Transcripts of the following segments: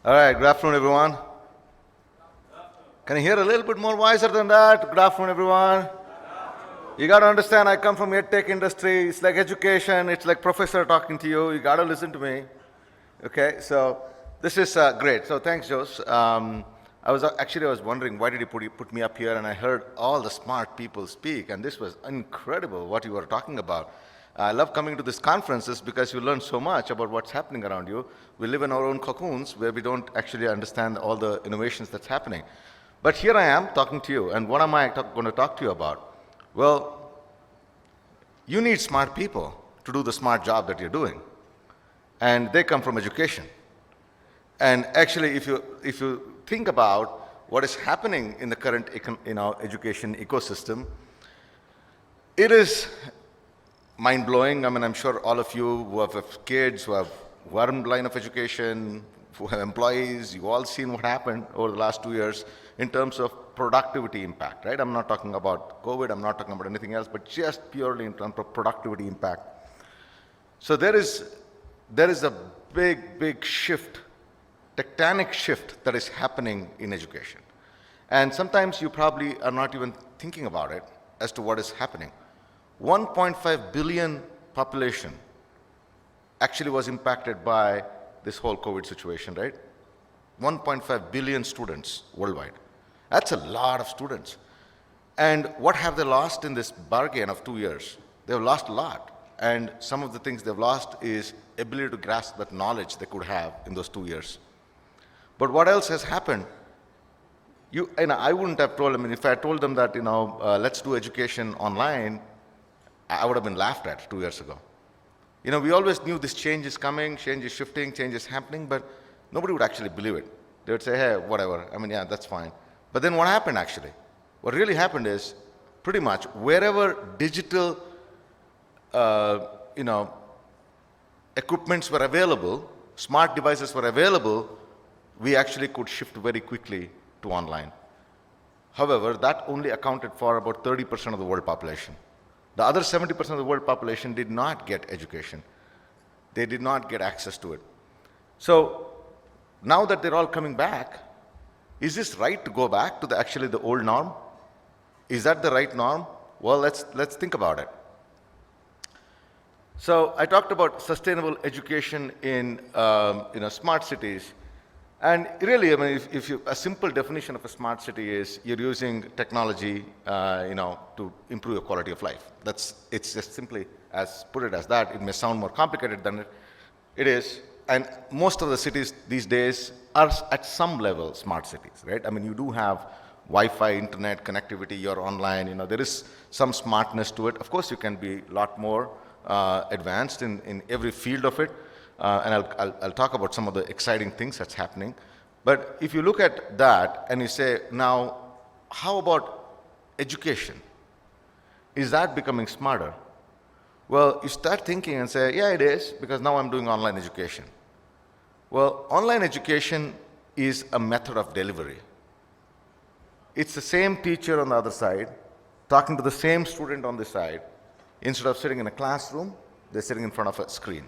All right, good afternoon, everyone. Can you hear a little bit more wiser than that? Good afternoon, everyone. You got to understand, I come from EdTech industry. It's like education. It's like professor talking to you. You got to listen to me. Okay, so this is great. So thanks, Jose. I was wondering why did you put me up here, and I heard all the smart people speak, and this was incredible what you were talking about. I love coming to these conferences because you learn so much about what's happening around you. We live in our own cocoons where we don't actually understand all the innovations that's happening. But here I am talking to you, and what am I going to talk to you about? Well, you need smart people to do the smart job that you're doing, and they come from education. And actually, if you think about what is happening in the current education ecosystem, it is mind-blowing. I mean, I'm sure all of you who have kids, who are in line of education, who have employees, you've all seen what happened over the last 2 years in terms of productivity impact, right? I'm not talking about COVID, I'm not talking about anything else, but just purely in terms of productivity impact. So there is a big shift, tectonic shift that is happening in education. And sometimes you probably are not even thinking about it as to what is happening. 1.5 billion population actually was impacted by this whole COVID situation, right? 1.5 billion students worldwide. That's a lot of students. And what have they lost in this bargain of 2 years? They've lost a lot. And some of the things they've lost is ability to grasp that knowledge they could have in those 2 years. But what else has happened? I wouldn't have told them, if I told them that, let's do education online, I would have been laughed at 2 years ago. We always knew this change is coming, change is shifting, change is happening, but nobody would actually believe it. They would say, hey, whatever, yeah, that's fine. But then what happened actually? What really happened is pretty much wherever digital, equipments were available, smart devices were available, we actually could shift very quickly to online. However, that only accounted for about 30% of the world population. The other 70% of the world population did not get education. They did not get access to it. So now that they're all coming back, is this right to go back to the old norm? Is that the right norm? Well, let's think about it. So I talked about sustainable education in smart cities. And really, if a simple definition of a smart city is you're using technology, to improve your quality of life. It's just simply put it as that. It may sound more complicated than it is. And most of the cities these days are at some level smart cities, right? You do have Wi-Fi, internet connectivity, you're online. There is some smartness to it. Of course, you can be a lot more advanced in every field of it. And I'll talk about some of the exciting things that's happening. But if you look at that and you say, now, how about education? Is that becoming smarter? Well, you start thinking and say, yeah, it is, because now I'm doing online education. Well, online education is a method of delivery. It's the same teacher on the other side, talking to the same student on this side. Instead of sitting in a classroom, they're sitting in front of a screen.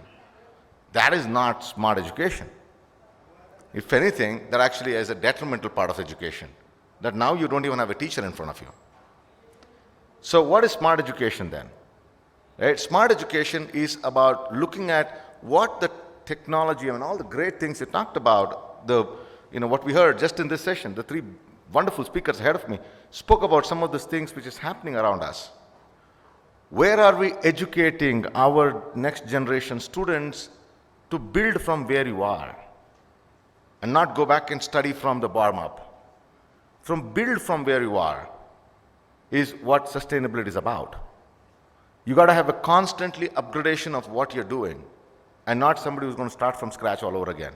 That is not smart education. If anything, that actually is a detrimental part of education, that now you don't even have a teacher in front of you. So what is smart education then? Right? Smart education is about looking at what the technology and all the great things you talked about, what we heard just in this session. The three wonderful speakers ahead of me spoke about some of those things which is happening around us. Where are we educating our next generation students to build from where you are and not go back and study from the bottom up? Build from where you are is what sustainability is about. You got to have a constantly upgradation of what you're doing and not somebody who's going to start from scratch all over again.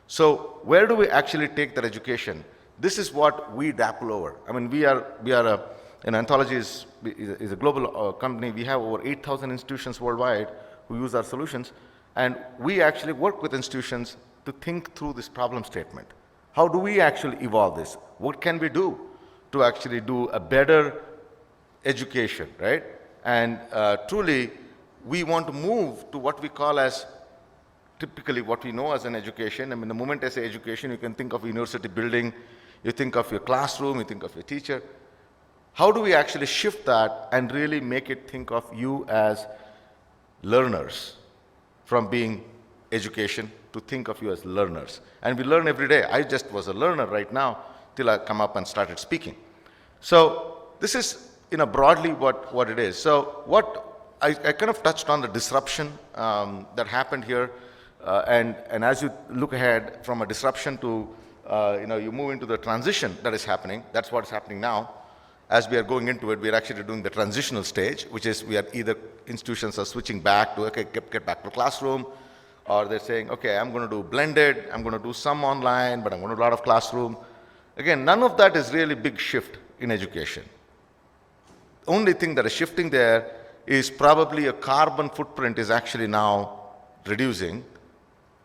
So where do we actually take that education? This is what we dabble over. We are Anthology is a global company. We have over 8,000 institutions worldwide who use our solutions. And we actually work with institutions to think through this problem statement. How do we actually evolve this? What can we do to actually do a better education, right? And truly, we want to move to what we call as typically what we know as an education. I mean, the moment I say education, you can think of a university building, you think of your classroom, you think of your teacher. How do we actually shift that and really make it think of you as learners, from being education to think of you as learners? And we learn every day. I just was a learner right now till I come up and started speaking. So this is, broadly what it is. So I kind of touched on the disruption that happened here, and as you look ahead from a disruption to, you move into the transition that is happening. That's what's happening now. As we are going into it, we are actually doing the transitional stage, which is we are either institutions are switching back to, okay, get back to classroom, or they're saying, okay, I'm going to do blended, I'm going to do some online, but I'm going to do a lot of classroom. Again, none of that is really big shift in education. The only thing that is shifting there is probably a carbon footprint is actually now reducing,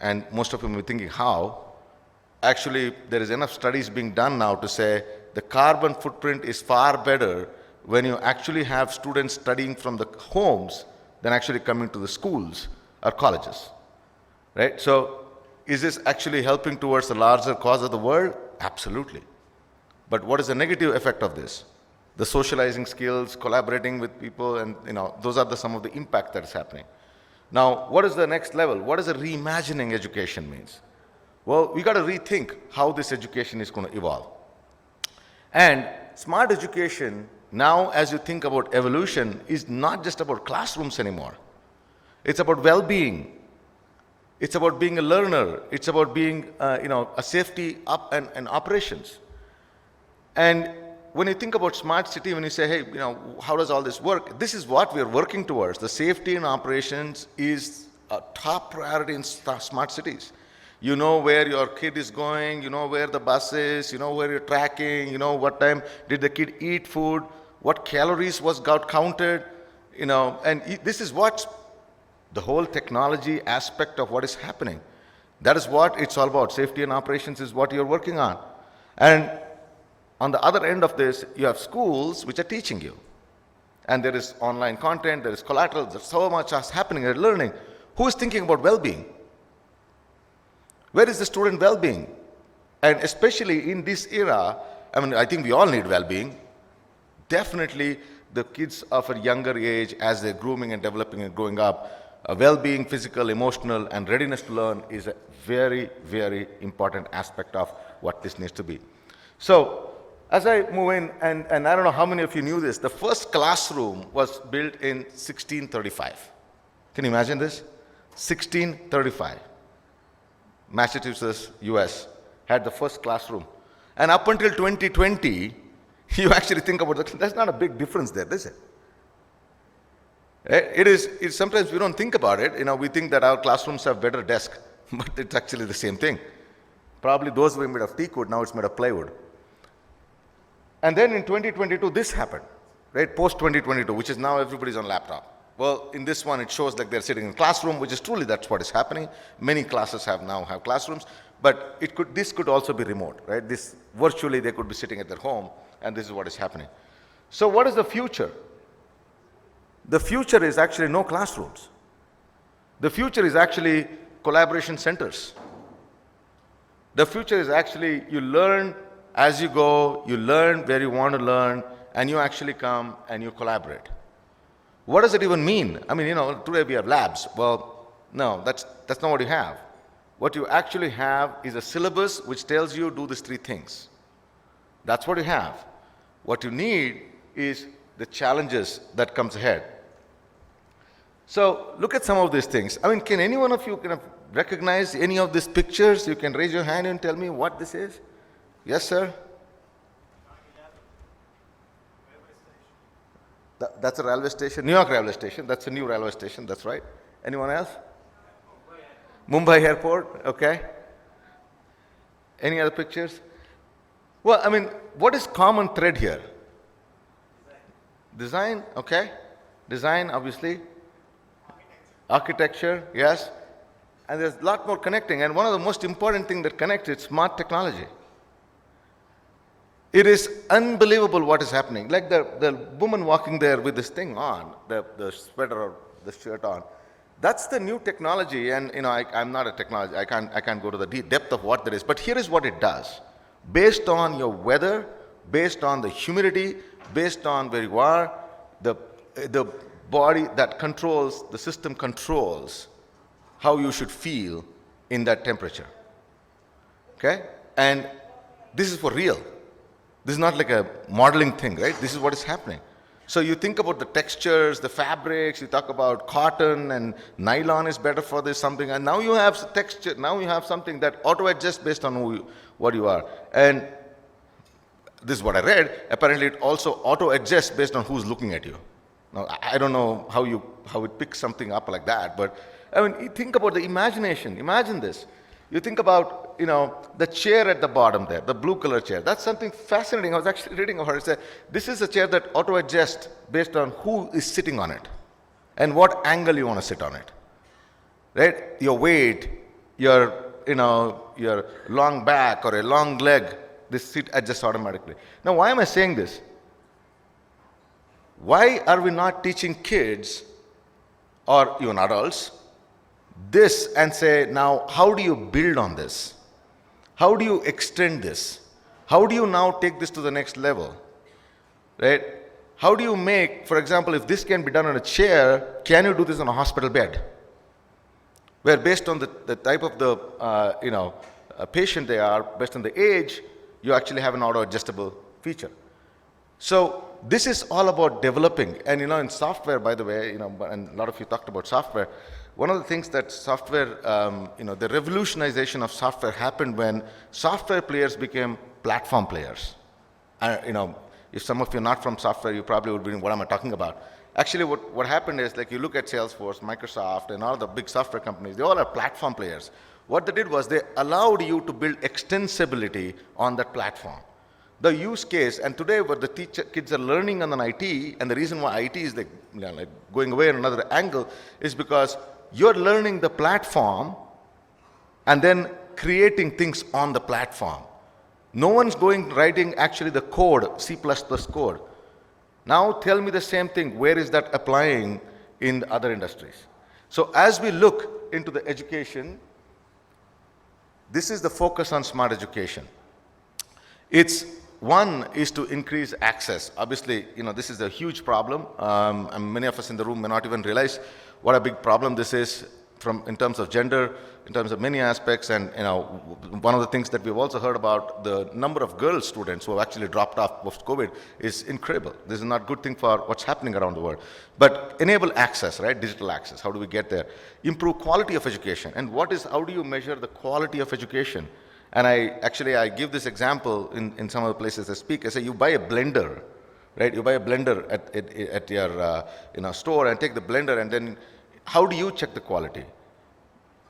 and most of you may be thinking how. Actually, there is enough studies being done now to say the carbon footprint is far better when you actually have students studying from the homes than actually coming to the schools or colleges, right? So is this actually helping towards the larger cause of the world? Absolutely. But what is the negative effect of this? The socializing skills, collaborating with people, and those are some of the impact that is happening. Now, what is the next level? What does a reimagining education means? Well, we got to rethink how this education is going to evolve. And smart education, now as you think about evolution, is not just about classrooms anymore. It's about well-being. It's about being a learner. It's about being, a safety up and operations. And when you think about smart city, when you say, hey, how does all this work? This is what we are working towards. The safety and operations is a top priority in smart cities. You know where your kid is going, you know where the bus is, you know where you're tracking, you know what time did the kid eat food, what calories got counted, and this is what the whole technology aspect of what is happening. That is what it's all about. Safety and operations is what you're working on. And on the other end of this, you have schools which are teaching you. And there is online content, there is collateral, there's so much is happening at learning. Who is thinking about well-being? Where is the student well-being? And especially in this era, I think we all need well-being. Definitely the kids of a younger age, as they're grooming and developing and growing up, well-being, physical, emotional, and readiness to learn is a very, very important aspect of what this needs to be. So, as I move in, and I don't know how many of you knew this, the first classroom was built in 1635. Can you imagine this? 1635. Massachusetts, US, had the first classroom. And up until 2020, you actually think about that, that's not a big difference there, is it? It's sometimes we don't think about it. We think that our classrooms have better desks, but it's actually the same thing. Probably those were made of teak wood, now it's made of plywood. And then in 2022, this happened, right? Post-2022, which is now everybody's on laptop. Well, in this one, it shows like they're sitting in a classroom, which is truly that's what is happening. Many classes now have classrooms, but this could also be remote, right? This virtually they could be sitting at their home, and this is what is happening. So what is the future? The future is actually no classrooms. The future is actually collaboration centers. The future is actually you learn as you go, you learn where you want to learn, and you actually come and you collaborate. What does it even mean? Today we have labs. Well, no, that's not what you have. What you actually have is a syllabus which tells you do these three things. That's what you have. What you need is the challenges that comes ahead. So look at some of these things. Can any one of you kind of recognize any of these pictures? You can raise your hand and tell me what this is. Yes, sir? That's a railway station. New York railway station. That's a new railway station. That's right. Anyone else? Mumbai Airport. Okay. Any other pictures? Well, what is common thread here? Design. Okay. Design, obviously. Architecture. Yes. And there's a lot more connecting. And one of the most important things that connects is smart technology. It is unbelievable what is happening. Like the woman walking there with this thing on, the sweater or the shirt on. That's the new technology, and I'm not a technology. I can't go to the depth of what there is. But here is what it does: based on your weather, based on the humidity, based on where you are, the body that controls, the system controls how you should feel in that temperature. Okay, and this is for real. This is not like a modeling thing, right? This is what is happening. So you think about the textures, the fabrics, you talk about cotton and nylon is better for this something, and now you have texture, now you have something that auto-adjusts based on what you are. And this is what I read, apparently it also auto-adjusts based on who's looking at you. Now, I don't know how it picks something up like that, but I mean, you think about the imagination. Imagine this. You think about, the chair at the bottom there, the blue color chair. That's something fascinating. I was actually reading about it. It said, this is a chair that auto-adjusts based on who is sitting on it and what angle you want to sit on it, right? Your weight, your long back or a long leg, this seat adjusts automatically. Now, why am I saying this? Why are we not teaching kids or even adults this and say, now, how do you build on this? How do you extend this? How do you now take this to the next level? Right? How do you make, for example, if this can be done on a chair, can you do this on a hospital bed? Where based on the type of the patient they are, based on the age, you actually have an auto-adjustable feature. So this is all about developing. And in software, by the way, and a lot of you talked about software. One of the things that software, the revolutionization of software happened when software players became platform players. If some of you are not from software, you probably would be wondering, what am I talking about? Actually, what happened is, like, you look at Salesforce, Microsoft, and all the big software companies, they all are platform players. What they did was they allowed you to build extensibility on that platform. The use case, and today what the kids are learning on an IT, and the reason why IT is like going away in another angle, is because you're learning the platform and then creating things on the platform. No one's writing actually the code, C++ code. Now tell me the same thing, where is that applying in other industries? So as we look into the education, this is the focus on smart education. One is to increase access. Obviously, this is a huge problem, and many of us in the room may not even realize what a big problem this is in terms of gender, in terms of many aspects. And one of the things that we've also heard about, the number of girl students who have actually dropped off post-COVID is incredible. This is not a good thing for what's happening around the world. But enable access, right? Digital access. How do we get there? Improve quality of education. And how do you measure the quality of education? And I give this example in some of the places I speak. I say, you buy a blender, right? You buy a blender at your store and take the blender, and then how do you check the quality?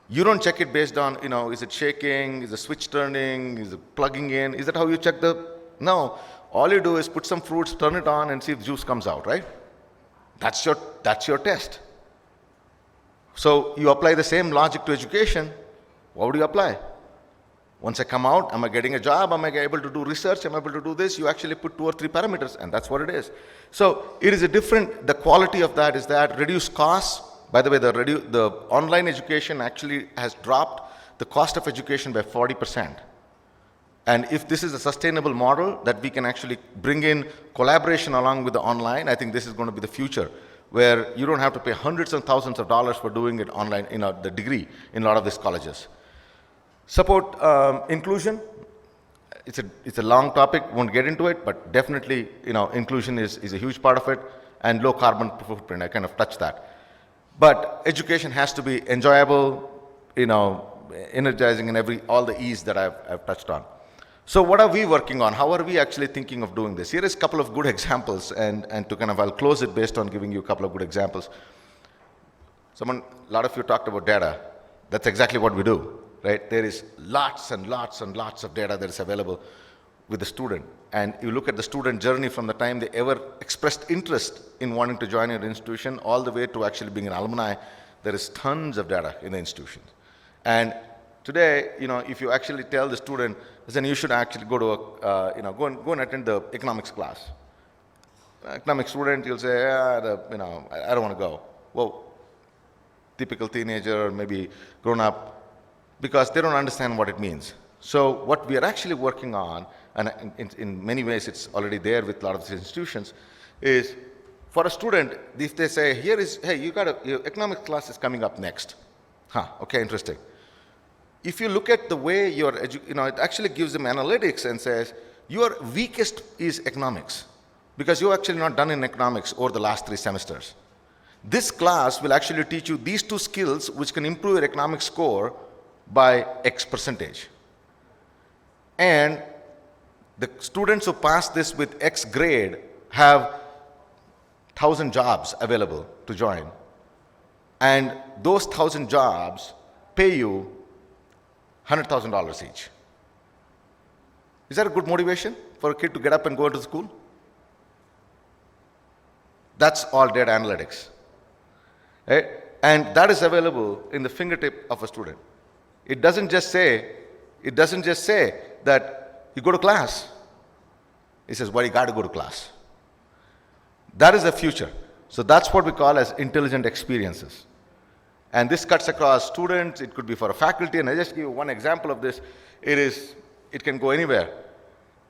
You don't check it based on, is it shaking? Is the switch turning? Is it plugging in? Is that how you check No. All you do is put some fruits, turn it on, and see if juice comes out, right? That's your test. So you apply the same logic to education. What do you apply? Once I come out, am I getting a job? Am I able to do research? Am I able to do this? You actually put 2 or 3 parameters, and that's what it is. So it is the quality of that is that reduce costs. By the way, the online education actually has dropped the cost of education by 40%. And if this is a sustainable model that we can actually bring in collaboration along with the online, I think this is going to be the future, where you don't have to pay hundreds and thousands of dollars for doing it online, the degree in a lot of these colleges. Support inclusion. It's a long topic, won't get into it, but definitely, inclusion is a huge part of it, and low carbon footprint, I kind of touched that. But education has to be enjoyable, energizing, and all the E's that I've touched on. So what are we working on? How are we actually thinking of doing this? Here is a couple of good examples, and I'll close it based on giving you a couple of good examples. A lot of you talked about data. That's exactly what we do, right? There is lots and lots and lots of data that is available with the student. And you look at the student journey from the time they ever expressed interest in wanting to join your institution all the way to actually being an alumni. There is tons of data in the institution. And today, if you actually tell the student, then you should actually go to go and attend the economics class. Economics student, you'll say, I don't want to go. Well, typical teenager or maybe grown up, because they don't understand what it means. So what we are actually working on, and in many ways it's already there with a lot of these institutions, is for a student, if they say, hey, your economics class is coming up next. Okay, interesting. If you look at the way it actually gives them analytics and says, your weakest is economics, because you're actually not done in economics over the last 3 semesters. This class will actually teach you these 2 skills which can improve your economic score by X percentage. And the students who pass this with X grade have 1,000 jobs available to join. And those 1,000 jobs pay you $100,000 each. Is that a good motivation for a kid to get up and go to school? That's all data analytics. Right? And that is available in the fingertip of a student. It doesn't just say that you go to class. It says, well, you got to go to class. That is the future. So that's what we call as intelligent experiences. And this cuts across students, it could be for a faculty, and I just give you one example of this. It can go anywhere.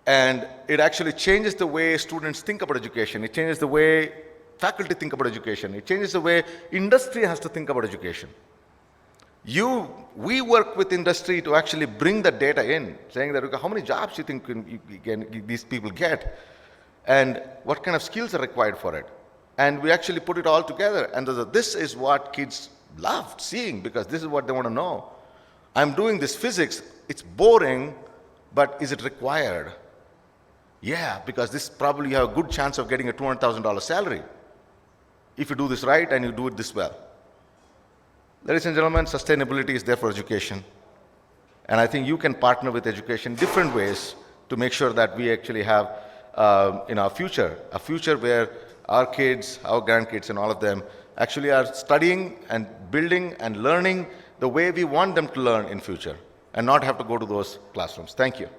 And it actually changes the way students think about education. It changes the way faculty think about education. It changes the way industry has to think about education. We work with industry to actually bring the data in, saying that, okay, how many jobs you think these people get, and what kind of skills are required for it. And we actually put it all together. And this is what kids love seeing, because this is what they want to know. I'm doing this physics. It's boring, but is it required? Yeah, because this probably you have a good chance of getting a $200,000 salary if you do this right and you do it this well. Ladies and gentlemen, sustainability is there for education. And I think you can partner with education different ways to make sure that we actually have a future where our kids, our grandkids, and all of them actually are studying and building and learning the way we want them to learn in future and not have to go to those classrooms. Thank you.